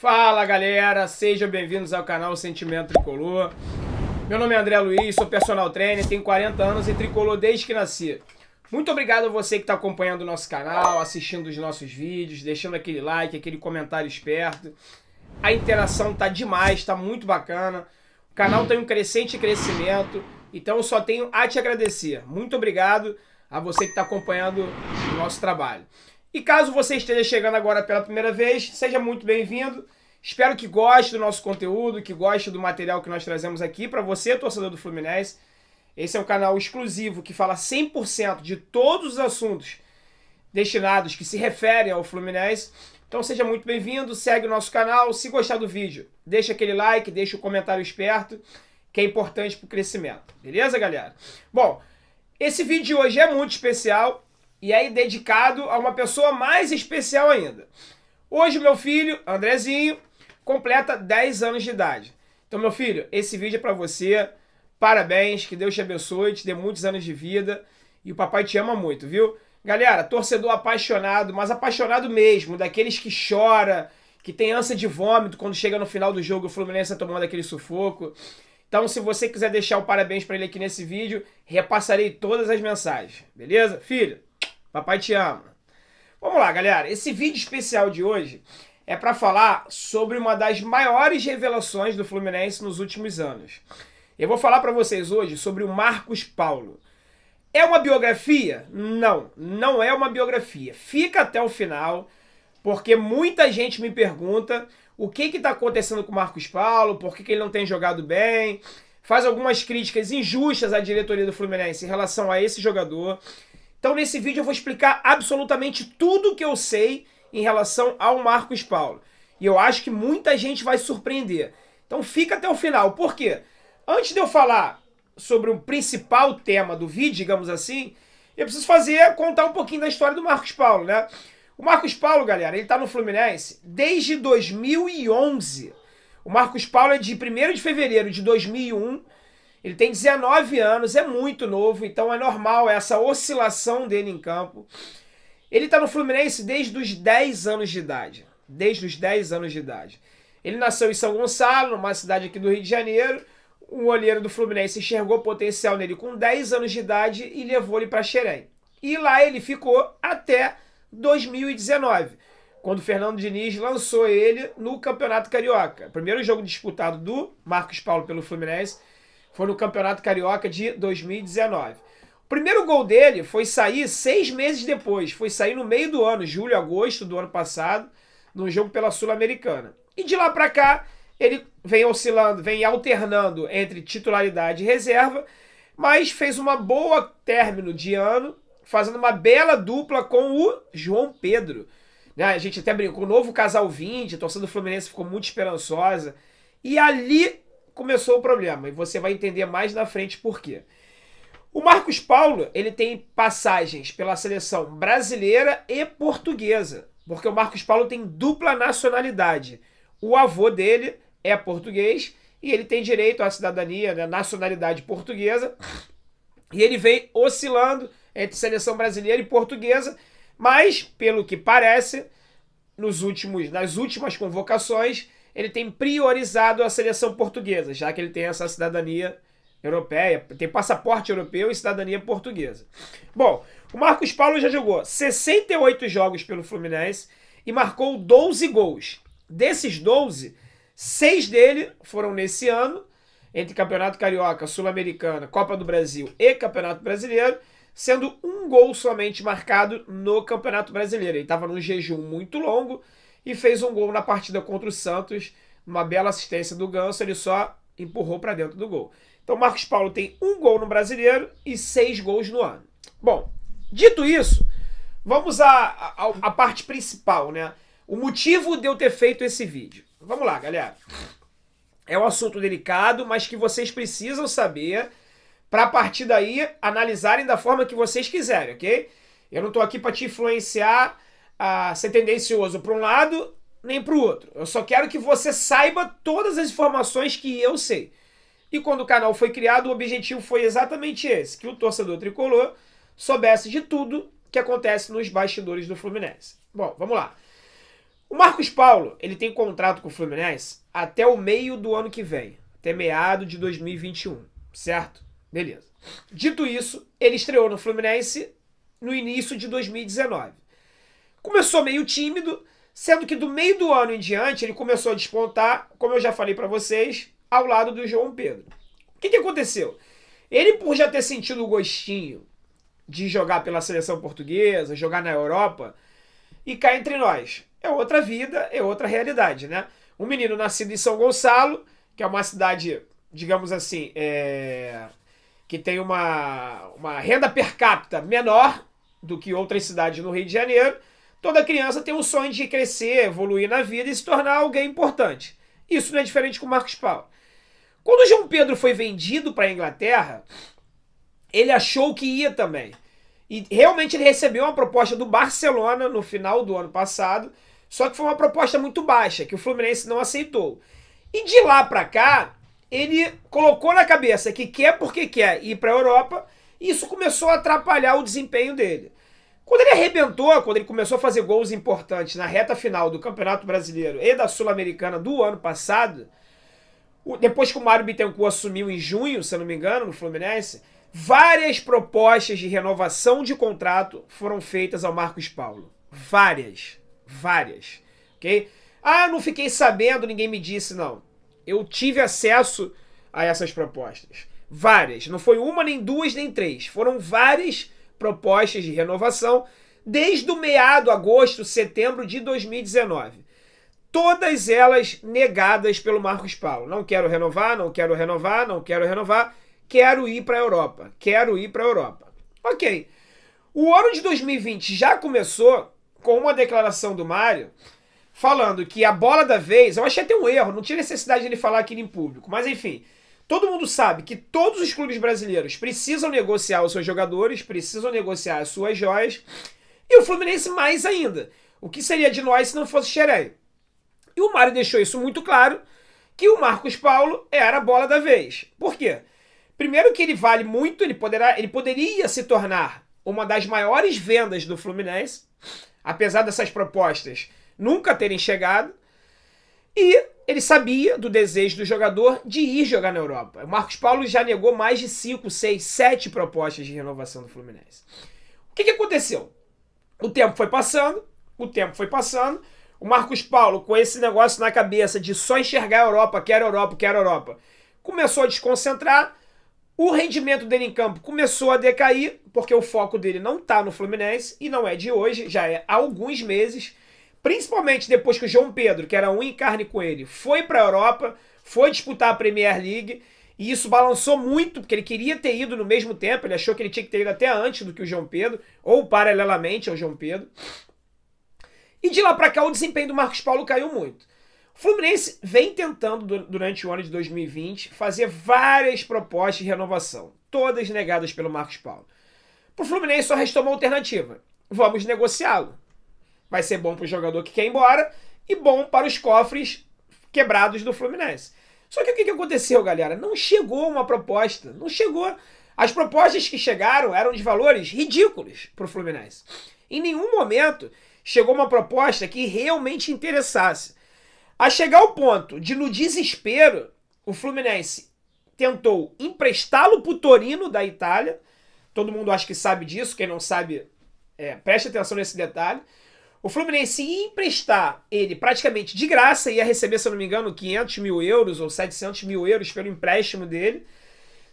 Fala galera, sejam bem-vindos ao canal Sentimento Tricolor. Meu nome é André Luiz, sou personal trainer, tenho 40 anos e tricolor desde que nasci. Muito obrigado a você que está acompanhando o nosso canal, assistindo os nossos vídeos, deixando aquele like, aquele comentário esperto. A interação tá demais, tá muito bacana. O canal tem um crescente crescimento, então eu só tenho a te agradecer. Muito obrigado a você que está acompanhando o nosso trabalho. E caso você esteja chegando agora pela primeira vez, seja muito bem-vindo. Espero que goste do nosso conteúdo, que goste do material que nós trazemos aqui para você, torcedor do Fluminense. Esse é um canal exclusivo que fala 100% de todos os assuntos destinados que se referem ao Fluminense. Então seja muito bem-vindo, segue o nosso canal. Se gostar do vídeo, deixa aquele like, deixa o comentário esperto, que é importante para o crescimento. Beleza, galera? Bom, esse vídeo de hoje é muito especial e é dedicado a uma pessoa mais especial ainda. Hoje meu filho, Andrezinho, completa 10 anos de idade. Então, meu filho, esse vídeo é para você. Parabéns, que Deus te abençoe, te dê muitos anos de vida e o papai te ama muito, viu? Galera, torcedor apaixonado, mas apaixonado mesmo, daqueles que chora, que tem ânsia de vômito quando chega no final do jogo o Fluminense tá tomando aquele sufoco. Então, se você quiser deixar o parabéns para ele aqui nesse vídeo, repassarei todas as mensagens, beleza? Filho, papai te ama. Vamos lá, galera. Esse vídeo especial de hoje é para falar sobre uma das maiores revelações do Fluminense nos últimos anos. Eu vou falar para vocês hoje sobre o Marcos Paulo. É uma biografia? Não, não é uma biografia. Fica até o final, porque muita gente me pergunta o que está acontecendo com o Marcos Paulo, por que ele não tem jogado bem, faz algumas críticas injustas à diretoria do Fluminense em relação a esse jogador. Então nesse vídeo eu vou explicar absolutamente tudo que eu sei em relação ao Marcos Paulo. E eu acho que muita gente vai surpreender. Então fica até o final. Por quê? Antes de eu falar sobre o principal tema do vídeo, digamos assim, eu preciso contar um pouquinho da história do Marcos Paulo, né? O Marcos Paulo, galera, ele tá no Fluminense desde 2011. O Marcos Paulo é de 1º de fevereiro de 2001. Ele tem 19 anos, é muito novo, então é normal essa oscilação dele em campo. Ele tá no Fluminense desde os 10 anos de idade. Desde os 10 anos de idade. Ele nasceu em São Gonçalo, numa cidade aqui do Rio de Janeiro. O olheiro do Fluminense enxergou potencial nele com 10 anos de idade e levou ele para Xerém. E lá ele ficou até 2019, quando o Fernando Diniz lançou ele no Campeonato Carioca. O primeiro jogo disputado do Marcos Paulo pelo Fluminense foi no Campeonato Carioca de 2019. O primeiro gol dele foi sair 6 meses depois, foi sair no meio do ano, julho, agosto do ano passado, no jogo pela Sul-Americana. E de lá para cá, ele vem oscilando, vem alternando entre titularidade e reserva, mas fez uma boa término de ano, fazendo uma bela dupla com o João Pedro. A gente até brincou, o novo casal 20, a torcida do Fluminense ficou muito esperançosa. E ali começou o problema, e você vai entender mais na frente por quê. O Marcos Paulo, ele tem passagens pela seleção brasileira e portuguesa, porque o Marcos Paulo tem dupla nacionalidade. O avô dele é português e ele tem direito à cidadania, né, nacionalidade portuguesa. E ele vem oscilando entre seleção brasileira e portuguesa, mas, pelo que parece, nas últimas convocações, ele tem priorizado a seleção portuguesa, já que ele tem essa cidadania europeia, tem passaporte europeu e cidadania portuguesa. Bom, o Marcos Paulo já jogou 68 jogos pelo Fluminense e marcou 12 gols. Desses 12, 6 dele foram nesse ano, entre Campeonato Carioca, Sul-Americana, Copa do Brasil e Campeonato Brasileiro, sendo um gol somente marcado no Campeonato Brasileiro. Ele estava num jejum muito longo e fez um gol na partida contra o Santos, uma bela assistência do Ganso, ele só empurrou para dentro do gol. Então Marcos Paulo tem um gol no Brasileiro e 6 gols no ano. Bom, dito isso, vamos à parte principal, né? O motivo de eu ter feito esse vídeo. Vamos lá, galera. É um assunto delicado, mas que vocês precisam saber para a partir daí analisarem da forma que vocês quiserem, ok? Eu não estou aqui para te influenciar a ser tendencioso para um lado nem para o outro. Eu só quero que você saiba todas as informações que eu sei. E quando o canal foi criado, o objetivo foi exatamente esse, que o torcedor tricolor soubesse de tudo que acontece nos bastidores do Fluminense. Bom, vamos lá. O Marcos Paulo, ele tem contrato com o Fluminense até o meio do ano que vem, até meado de 2021, certo? Beleza. Dito isso, ele estreou no Fluminense no início de 2019. Começou meio tímido, sendo que do meio do ano em diante ele começou a despontar, como eu já falei para vocês, ao lado do João Pedro. O que aconteceu? Ele, por já ter sentido o gostinho de jogar pela seleção portuguesa, jogar na Europa, e cá entre nós, é outra vida, é outra realidade, né? Um menino nascido em São Gonçalo, que é uma cidade, digamos assim, que tem uma renda per capita menor do que outras cidades no Rio de Janeiro. Toda criança tem um sonho de crescer, evoluir na vida e se tornar alguém importante. Isso não é diferente com o Marcos Paulo. Quando o João Pedro foi vendido para a Inglaterra, ele achou que ia também. E realmente ele recebeu uma proposta do Barcelona no final do ano passado, só que foi uma proposta muito baixa, que o Fluminense não aceitou. E de lá para cá, ele colocou na cabeça que quer porque quer ir para a Europa, e isso começou a atrapalhar o desempenho dele. Quando ele arrebentou, quando ele começou a fazer gols importantes na reta final do Campeonato Brasileiro e da Sul-Americana do ano passado, depois que o Mário Bittencourt assumiu em junho, se eu não me engano, no Fluminense, várias propostas de renovação de contrato foram feitas ao Marcos Paulo. Várias. Ok? Ah, não fiquei sabendo, ninguém me disse, não. Eu tive acesso a essas propostas. Várias. Não foi uma, nem duas, nem três. Foram várias propostas de renovação desde o meado, agosto, setembro de 2019. Todas elas negadas pelo Marcos Paulo. Não quero renovar, não quero renovar, não quero renovar. Quero ir para a Europa. Quero ir para a Europa. Ok. O ano de 2020 já começou com uma declaração do Mário falando que a bola da vez... Eu achei até um erro, não tinha necessidade de ele falar aquilo em público. Mas enfim, todo mundo sabe que todos os clubes brasileiros precisam negociar os seus jogadores, precisam negociar as suas joias. E o Fluminense mais ainda. O que seria de nós se não fosse Xerém? E o Mário deixou isso muito claro, que o Marcos Paulo era a bola da vez. Por quê? Primeiro que ele vale muito, ele poderia se tornar uma das maiores vendas do Fluminense, apesar dessas propostas nunca terem chegado, e ele sabia do desejo do jogador de ir jogar na Europa. O Marcos Paulo já negou mais de 5, 6, 7 propostas de renovação do Fluminense. O que aconteceu? O tempo foi passando, o Marcos Paulo, com esse negócio na cabeça de só enxergar a Europa, quero Europa, começou a desconcentrar. O rendimento dele em campo começou a decair, porque o foco dele não está no Fluminense, e não é de hoje, já é há alguns meses, principalmente depois que o João Pedro, que era um em carne com ele, foi para a Europa, foi disputar a Premier League, e isso balançou muito, porque ele queria ter ido no mesmo tempo, ele achou que ele tinha que ter ido até antes do que o João Pedro, ou paralelamente ao João Pedro. E de lá para cá o desempenho do Marcos Paulo caiu muito. O Fluminense vem tentando, durante o ano de 2020, fazer várias propostas de renovação, todas negadas pelo Marcos Paulo. Para o Fluminense só restou uma alternativa. Vamos negociá-lo. Vai ser bom para o jogador que quer ir embora e bom para os cofres quebrados do Fluminense. Só que o que aconteceu, galera? Não chegou uma proposta. Não chegou. As propostas que chegaram eram de valores ridículos para o Fluminense. Em nenhum momento chegou uma proposta que realmente interessasse. A chegar ao ponto de, no desespero, o Fluminense tentou emprestá-lo para o Torino da Itália. Todo mundo acha que sabe disso, quem não sabe, preste atenção nesse detalhe. O Fluminense ia emprestar ele praticamente de graça, ia receber, se eu não me engano, 500 mil euros ou 700 mil euros pelo empréstimo dele,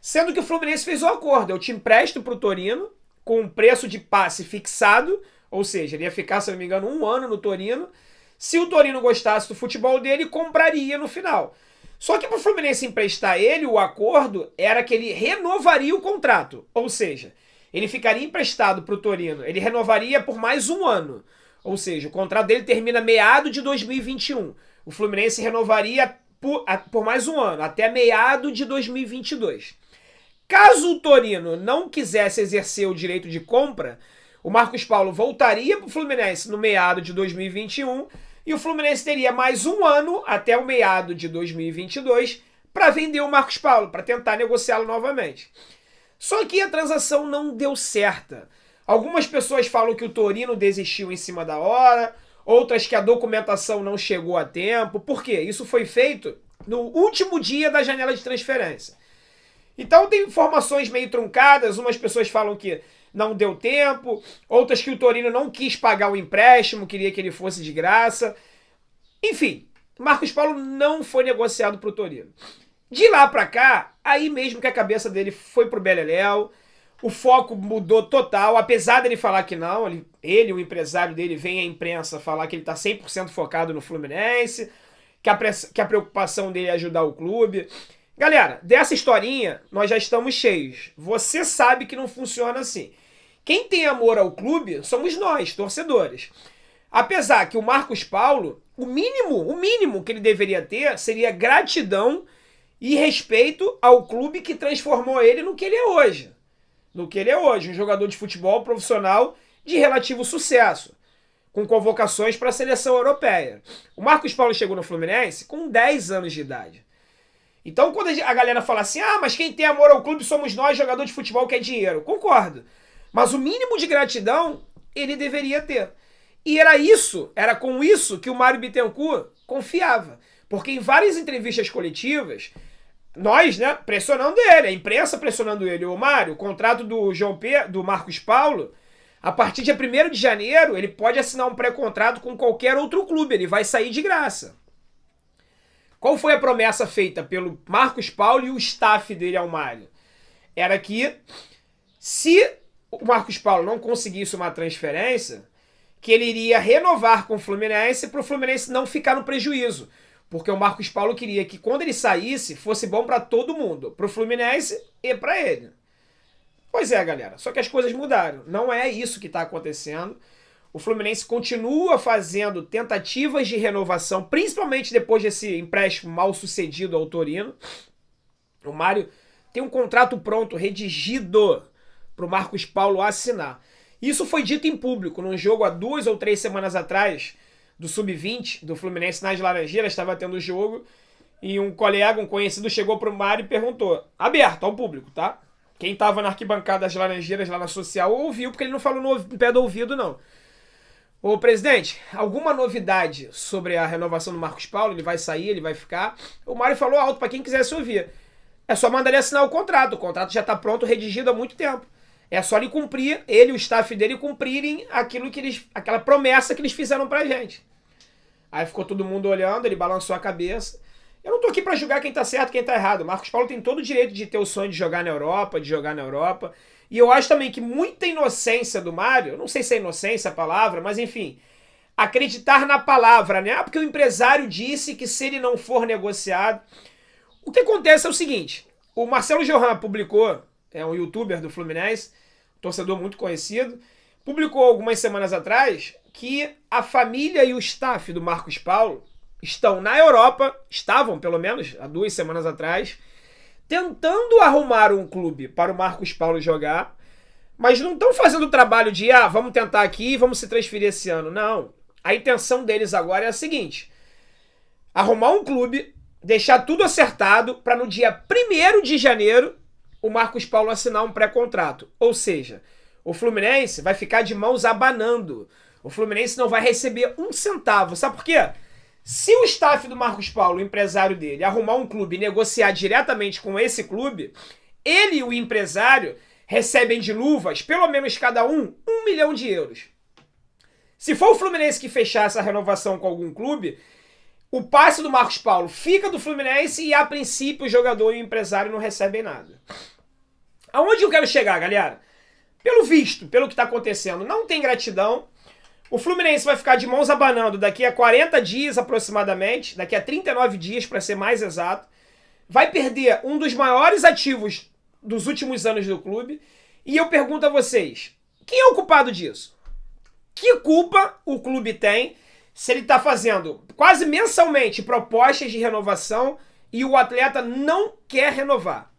sendo que o Fluminense fez o acordo. Eu te empresto para o Torino com um preço de passe fixado, ou seja, ele ia ficar, se eu não me engano, 1 ano no Torino. Se o Torino gostasse do futebol dele, compraria no final. Só que para o Fluminense emprestar ele, o acordo era que ele renovaria o contrato. Ou seja, ele ficaria emprestado para o Torino, ele renovaria por mais 1 ano. Ou seja, o contrato dele termina meado de 2021. O Fluminense renovaria por mais 1 ano, até meado de 2022. Caso o Torino não quisesse exercer o direito de compra, o Marcos Paulo voltaria para o Fluminense no meado de 2021 e o Fluminense teria mais 1 ano, até o meado de 2022, para vender o Marcos Paulo, para tentar negociá-lo novamente. Só que a transação não deu certa. Algumas pessoas falam que o Torino desistiu em cima da hora, outras que a documentação não chegou a tempo. Por quê? Isso foi feito no último dia da janela de transferência. Então tem informações meio truncadas, umas pessoas falam que não deu tempo, outras que o Torino não quis pagar o empréstimo, queria que ele fosse de graça. Enfim, Marcos Paulo não foi negociado para o Torino. De lá para cá, aí mesmo que a cabeça dele foi pro Beleléu, o foco mudou total, apesar dele falar que não, o empresário dele, vem à imprensa falar que ele está 100% focado no Fluminense, que a preocupação dele é ajudar o clube. Galera, dessa historinha, nós já estamos cheios. Você sabe que não funciona assim. Quem tem amor ao clube somos nós, torcedores. Apesar que o Marcos Paulo, o mínimo que ele deveria ter seria gratidão e respeito ao clube que transformou ele no que ele é hoje. Um jogador de futebol profissional de relativo sucesso, com convocações para a seleção europeia. O Marcos Paulo chegou no Fluminense com 10 anos de idade. Então, quando a galera fala assim, mas quem tem amor ao clube somos nós, jogador de futebol que é dinheiro. Concordo. Mas o mínimo de gratidão ele deveria ter. E era com isso que o Mário Bittencourt confiava. Porque em várias entrevistas coletivas, nós, né, pressionando ele, a imprensa pressionando ele, o Mário, o contrato do Marcos Paulo, a partir de 1º de janeiro, ele pode assinar um pré-contrato com qualquer outro clube, ele vai sair de graça. Qual foi a promessa feita pelo Marcos Paulo e o staff dele ao Mário? Era que, se o Marcos Paulo não conseguisse uma transferência, que ele iria renovar com o Fluminense para o Fluminense não ficar no prejuízo. Porque o Marcos Paulo queria que quando ele saísse, fosse bom para todo mundo. Para o Fluminense e para ele. Pois é, galera. Só que as coisas mudaram. Não é isso que está acontecendo. O Fluminense continua fazendo tentativas de renovação, principalmente depois desse empréstimo mal sucedido ao Torino. O Mário tem um contrato pronto, redigido, para o Marcos Paulo assinar. Isso foi dito em público, num jogo há 2 ou 3 semanas atrás, do Sub-20, do Fluminense nas Laranjeiras, estava tendo o jogo, e um colega, um conhecido, chegou pro Mário e perguntou, aberto ao público, tá? Quem tava na arquibancada das Laranjeiras, lá na Social, ouviu, porque ele não falou no pé do ouvido, não. Ô, presidente, alguma novidade sobre a renovação do Marcos Paulo? Ele vai sair, ele vai ficar? O Mário falou alto para quem quisesse ouvir. É só mandar ele assinar o contrato já tá pronto, redigido há muito tempo. É só ele cumprir, ele e o staff dele cumprirem aquela promessa que eles fizeram pra gente. Aí ficou todo mundo olhando, ele balançou a cabeça. Eu não tô aqui pra julgar quem tá certo e quem tá errado. O Marcos Paulo tem todo o direito de ter o sonho de jogar na Europa, E eu acho também que muita inocência do Mário, eu não sei se é inocência a palavra, mas enfim, acreditar na palavra, né? Porque o empresário disse que se ele não for negociado... O que acontece é o seguinte, o Marcelo Johan publicou, é um youtuber do Fluminense, torcedor muito conhecido, publicou algumas semanas atrás que a família e o staff do Marcos Paulo estão na Europa, estavam pelo menos há 2 semanas atrás, tentando arrumar um clube para o Marcos Paulo jogar, mas não estão fazendo o trabalho de, vamos tentar aqui e vamos se transferir esse ano. Não. A intenção deles agora é a seguinte, arrumar um clube, deixar tudo acertado para no dia 1º de janeiro o Marcos Paulo assinar um pré-contrato. Ou seja, o Fluminense vai ficar de mãos abanando. O Fluminense não vai receber um centavo. Sabe por quê? Se o staff do Marcos Paulo, o empresário dele, arrumar um clube e negociar diretamente com esse clube, ele e o empresário recebem de luvas, pelo menos cada um, 1 milhão de euros. Se for o Fluminense que fechar essa renovação com algum clube, o passe do Marcos Paulo fica do Fluminense e, a princípio, o jogador e o empresário não recebem nada. Aonde eu quero chegar, galera? Pelo visto, pelo que está acontecendo, não tem gratidão. O Fluminense vai ficar de mãos abanando daqui a 40 dias aproximadamente, daqui a 39 dias para ser mais exato. Vai perder um dos maiores ativos dos últimos anos do clube. E eu pergunto a vocês, quem é o culpado disso? Que culpa o clube tem se ele está fazendo quase mensalmente propostas de renovação e o atleta não quer renovar?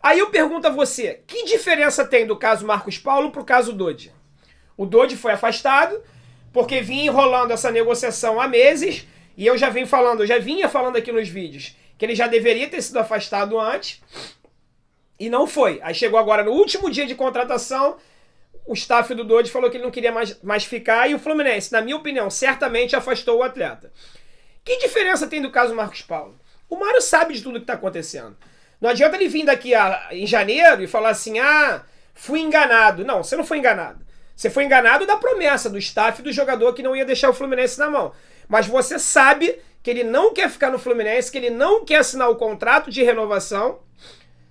Aí eu pergunto a você, que diferença tem do caso Marcos Paulo para o caso Dodi? O Dodi foi afastado porque vinha enrolando essa negociação há meses e eu já vinha falando aqui nos vídeos que ele já deveria ter sido afastado antes e não foi. Aí chegou agora no último dia de contratação, o staff do Dodge falou que ele não queria mais ficar e o Fluminense, na minha opinião, certamente afastou o atleta. Que diferença tem do caso Marcos Paulo? O Mário sabe de tudo que está acontecendo. Não adianta ele vir daqui em janeiro e falar assim, fui enganado. Não, você não foi enganado. Você foi enganado da promessa do staff do jogador que não ia deixar o Fluminense na mão. Mas você sabe que ele não quer ficar no Fluminense, que ele não quer assinar o contrato de renovação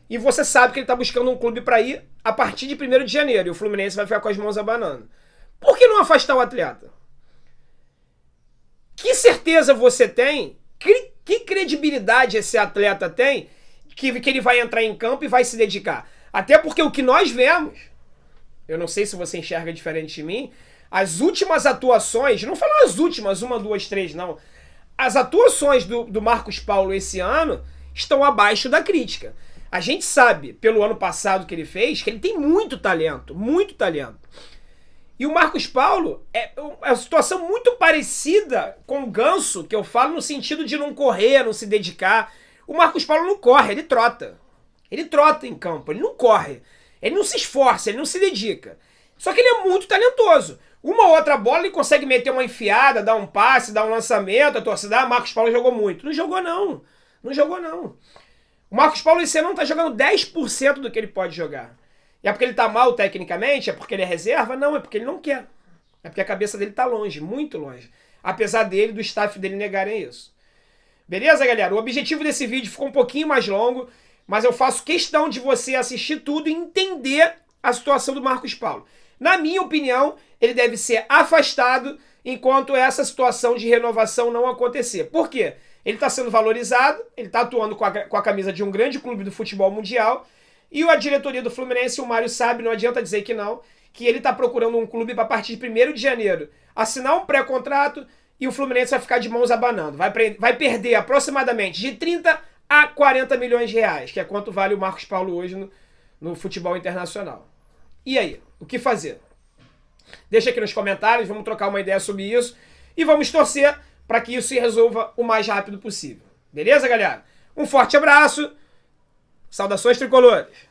e você sabe que ele está buscando um clube para ir a partir de 1º de janeiro e o Fluminense vai ficar com as mãos abanando. Por que não afastar o atleta? Que certeza você tem? Que credibilidade esse atleta tem que ele vai entrar em campo e vai se dedicar? Até porque o que nós vemos, eu não sei se você enxerga diferente de mim, as últimas atuações, não falo as últimas, 1, 2, 3, não. As atuações do Marcos Paulo esse ano estão abaixo da crítica. A gente sabe, pelo ano passado que ele fez, que ele tem muito talento, muito talento. E o Marcos Paulo é uma situação muito parecida com o Ganso, que eu falo no sentido de não correr, não se dedicar. O Marcos Paulo não corre, ele trota. Ele trota em campo, ele não corre. Ele não se esforça, ele não se dedica. Só que ele é muito talentoso. Uma ou outra bola ele consegue meter uma enfiada, dar um passe, dar um lançamento, a torcida, Marcos Paulo jogou muito. Não jogou não, não jogou não. O Marcos Paulo esse ano não tá jogando 10% do que ele pode jogar. E é porque ele tá mal tecnicamente? É porque ele é reserva? Não, é porque ele não quer. É porque a cabeça dele tá longe, muito longe. Apesar dele, do staff dele negarem isso. Beleza, galera? O objetivo desse vídeo ficou um pouquinho mais longo, mas eu faço questão de você assistir tudo e entender a situação do Marcos Paulo. Na minha opinião, ele deve ser afastado enquanto essa situação de renovação não acontecer. Por quê? Ele está sendo valorizado, ele está atuando com a camisa de um grande clube do futebol mundial, e a diretoria do Fluminense, o Mário sabe, não adianta dizer que não, que ele está procurando um clube para a partir de 1º de janeiro assinar um pré-contrato e o Fluminense vai ficar de mãos abanando. Vai perder aproximadamente de 30 a 40 milhões de reais, que é quanto vale o Marcos Paulo hoje no futebol internacional. E aí, o que fazer? Deixa aqui nos comentários, vamos trocar uma ideia sobre isso e vamos torcer para que isso se resolva o mais rápido possível. Beleza, galera? Um forte abraço, saudações tricolores!